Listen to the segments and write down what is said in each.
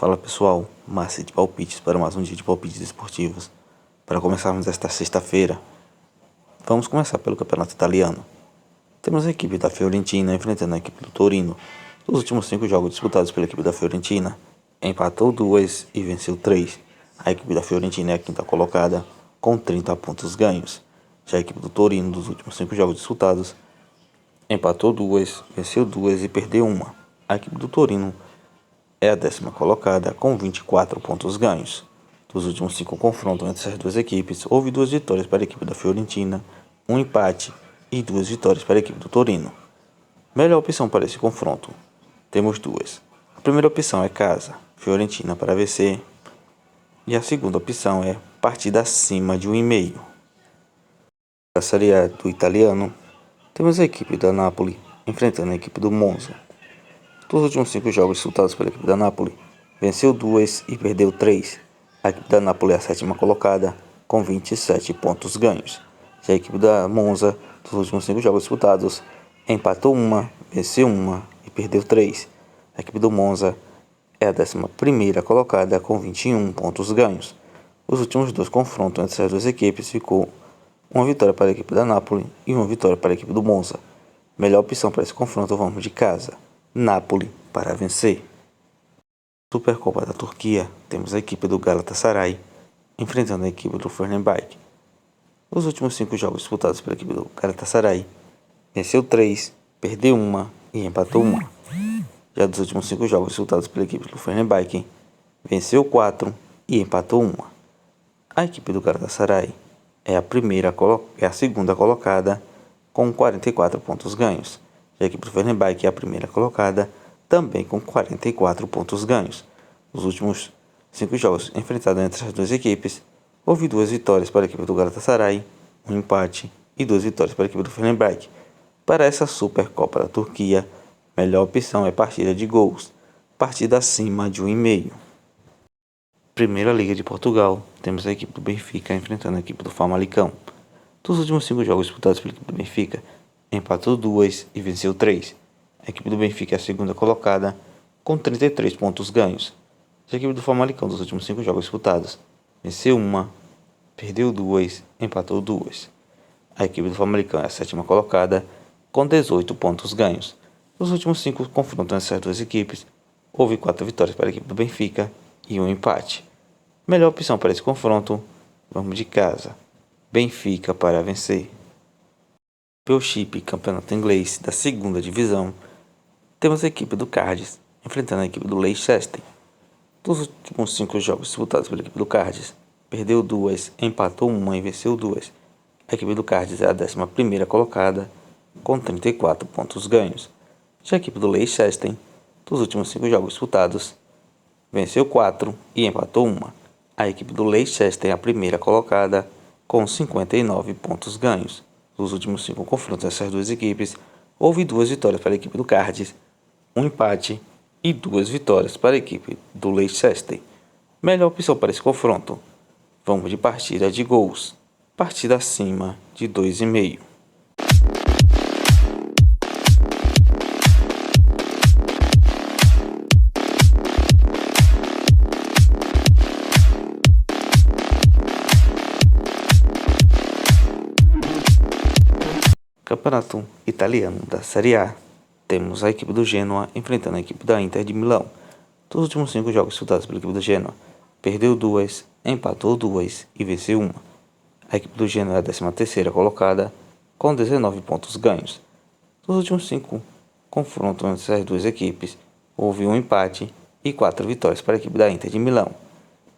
Fala pessoal, Márcio de Palpites para mais um dia de palpites esportivos. Para começarmos esta sexta-feira, vamos começar pelo campeonato italiano. Temos a equipe da Fiorentina enfrentando a equipe do Torino. Nos últimos 5 jogos disputados pela equipe da Fiorentina, empatou 2 e venceu 3. A equipe da Fiorentina é a quinta colocada, com 30 pontos ganhos. Já a equipe do Torino, dos últimos 5 jogos disputados, empatou 2, venceu 2 e perdeu 1. A equipe do Torino é a 10ª colocada com 24 pontos ganhos. Dos últimos 5 confrontos entre essas duas equipes, houve 2 vitórias para a equipe da Fiorentina, 1 empate e 2 vitórias para a equipe do Torino. Melhor opção para esse confronto, temos 2. A primeira opção é casa, Fiorentina para vencer, e a segunda opção é partida acima de 1,5. Na Série A do italiano, temos a equipe da Napoli enfrentando a equipe do Monza. Dos últimos 5 jogos disputados pela equipe da Napoli, venceu 2 e perdeu 3. A equipe da Napoli é a 7ª colocada, com 27 pontos ganhos. Já a equipe da Monza, dos últimos 5 jogos disputados, empatou 1, venceu 1 e perdeu 3. A equipe do Monza é a 11ª colocada, com 21 pontos ganhos. Os últimos 2 confrontos entre essas duas equipes ficou uma vitória para a equipe da Napoli e uma vitória para a equipe do Monza. Melhor opção para esse confronto, vamos de casa, Napoli para vencer. Supercopa da Turquia, temos a equipe do Galatasaray enfrentando a equipe do Fenerbahçe. Nos últimos 5 jogos disputados pela equipe do Galatasaray, venceu 3, perdeu 1 e empatou 1. Já dos últimos 5 jogos disputados pela equipe do Fenerbahçe, venceu 4 e empatou 1. A equipe do Galatasaray é a segunda colocada com 44 pontos ganhos. Já a equipe do Fenerbahçe é a primeira colocada, também com 44 pontos ganhos. Nos últimos 5 jogos enfrentados entre as duas equipes, houve 2 vitórias para a equipe do Galatasaray, 1 empate e 2 vitórias para a equipe do Fenerbahçe. Para essa Supercopa da Turquia, melhor opção é partida de gols, partida acima de 1,5. Primeira Liga de Portugal, temos a equipe do Benfica enfrentando a equipe do Famalicão. Dos últimos 5 jogos disputados pela equipe do Benfica, empatou 2 e venceu 3. A equipe do Benfica é a segunda colocada, com 33 pontos ganhos. Já a equipe do Famalicão, dos últimos 5 jogos disputados, venceu 1, perdeu 2, empatou 2. A equipe do Famalicão é a 7ª colocada, com 18 pontos ganhos. Nos últimos 5 confrontos entre essas duas equipes, houve 4 vitórias para a equipe do Benfica e 1 empate. Melhor opção para esse confronto, vamos de casa, Benfica para vencer. Premiership, campeonato inglês da 2ª divisão, temos a equipe do Cardiff enfrentando a equipe do Leicester. Dos últimos 5 jogos disputados pela equipe do Cardiff, perdeu 2, empatou 1 e venceu 2. A equipe do Cardiff é a 11ª colocada, com 34 pontos ganhos. Já a equipe do Leicester, dos últimos 5 jogos disputados, venceu 4 e empatou 1. A equipe do Leicester é a primeira colocada, com 59 pontos ganhos. Nos últimos 5 confrontos dessas duas equipes, houve 2 vitórias para a equipe do Cardiff, 1 empate e 2 vitórias para a equipe do Leicester. Melhor opção para esse confronto, vamos de partida de gols, partida acima de 2,5. Campeonato italiano da Série A, temos a equipe do Genoa enfrentando a equipe da Inter de Milão. Dos últimos 5 jogos disputados pela equipe do Genoa, perdeu 2, empatou 2 e venceu 1. A equipe do Genoa é a 13ª colocada, com 19 pontos ganhos. Dos últimos 5 confrontos entre as duas equipes, houve 1 empate e 4 vitórias para a equipe da Inter de Milão.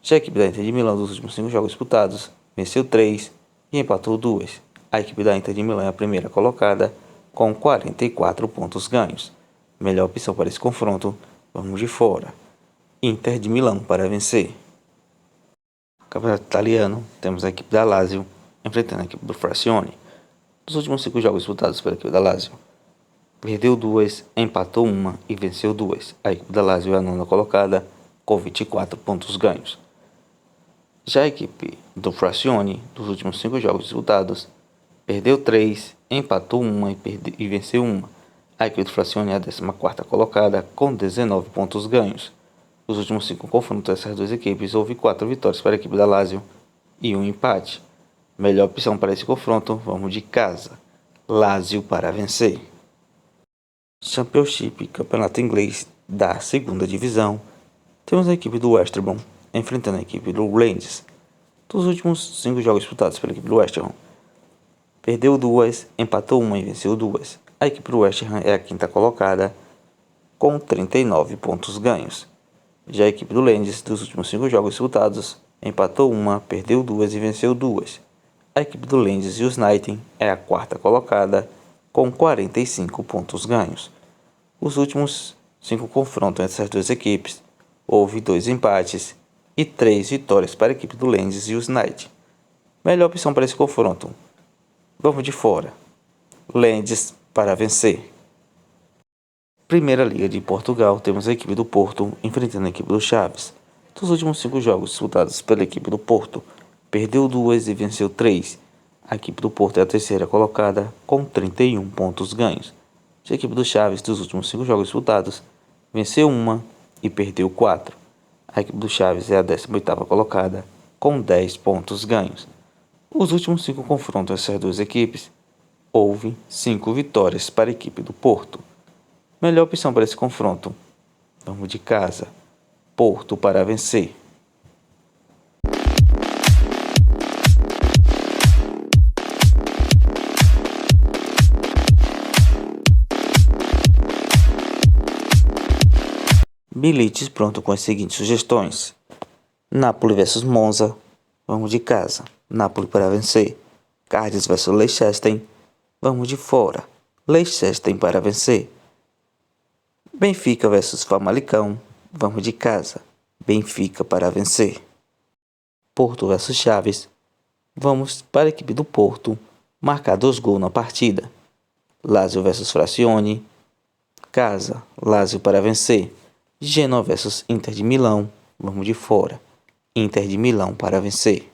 Já a equipe da Inter de Milão, dos últimos 5 jogos disputados, venceu 3 e empatou 2. A equipe da Inter de Milão é a primeira colocada, com 44 pontos ganhos. Melhor opção para esse confronto, vamos de fora, Inter de Milão para vencer. Campeonato italiano, temos a equipe da Lazio enfrentando a equipe do Frazione. Dos últimos 5 jogos disputados pela equipe da Lazio, perdeu 2, empatou 1 e venceu 2. A equipe da Lazio é a 9ª colocada, com 24 pontos ganhos. Já a equipe do Frazione, dos últimos 5 jogos disputados, perdeu 3, empatou 1 e venceu 1. A equipe do Frazione é a 14ª colocada, com 19 pontos ganhos. Dos últimos 5 confrontos dessas duas equipes, houve 4 vitórias para a equipe da Lazio e um empate. Melhor opção para esse confronto, vamos de casa. Lazio para vencer. Championship, campeonato inglês da segunda divisão. Temos a equipe do West Brom enfrentando a equipe do Rangers. Dos últimos 5 jogos disputados pela equipe do West Ham, perdeu 2, empatou 1 e venceu 2. A equipe do West Ham é a quinta colocada com 39 pontos ganhos. Já a equipe do Rangers, dos últimos 5 jogos disputados, empatou 1, perdeu 2 e venceu 2. A equipe do Rangers United é a quarta colocada com 45 pontos ganhos. Os últimos 5 confrontos entre essas duas equipes, houve 2 empates e 3 vitórias para a equipe do Rangers United. Melhor opção para esse confronto, vamos de fora. Rangers para vencer. Primeira Liga de Portugal, temos a equipe do Porto enfrentando a equipe do Chaves. Dos últimos 5 jogos disputados pela equipe do Porto, perdeu 2 e venceu 3. A equipe do Porto é a terceira colocada com 31 pontos ganhos. Já a equipe do Chaves, dos últimos 5 jogos disputados, venceu 1 e perdeu 4. A equipe do Chaves é a 18ª colocada com 10 pontos ganhos. Os últimos 5 confrontos dessas duas equipes, houve 5 vitórias para a equipe do Porto. Melhor opção para esse confronto, vamos de casa. Porto para vencer. Bilhetes pronto com as seguintes sugestões. Napoli vs Monza, vamos de casa. Napoli para vencer. Cardiff vs Leicester, vamos de fora. Leicester para vencer. Benfica vs Famalicão, vamos de casa. Benfica para vencer. Porto vs Chaves, vamos para a equipe do Porto marcar 2 gols na partida. Lazio vs Frazione, casa. Lazio para vencer. Genoa vs Inter de Milão, vamos de fora. Inter de Milão para vencer.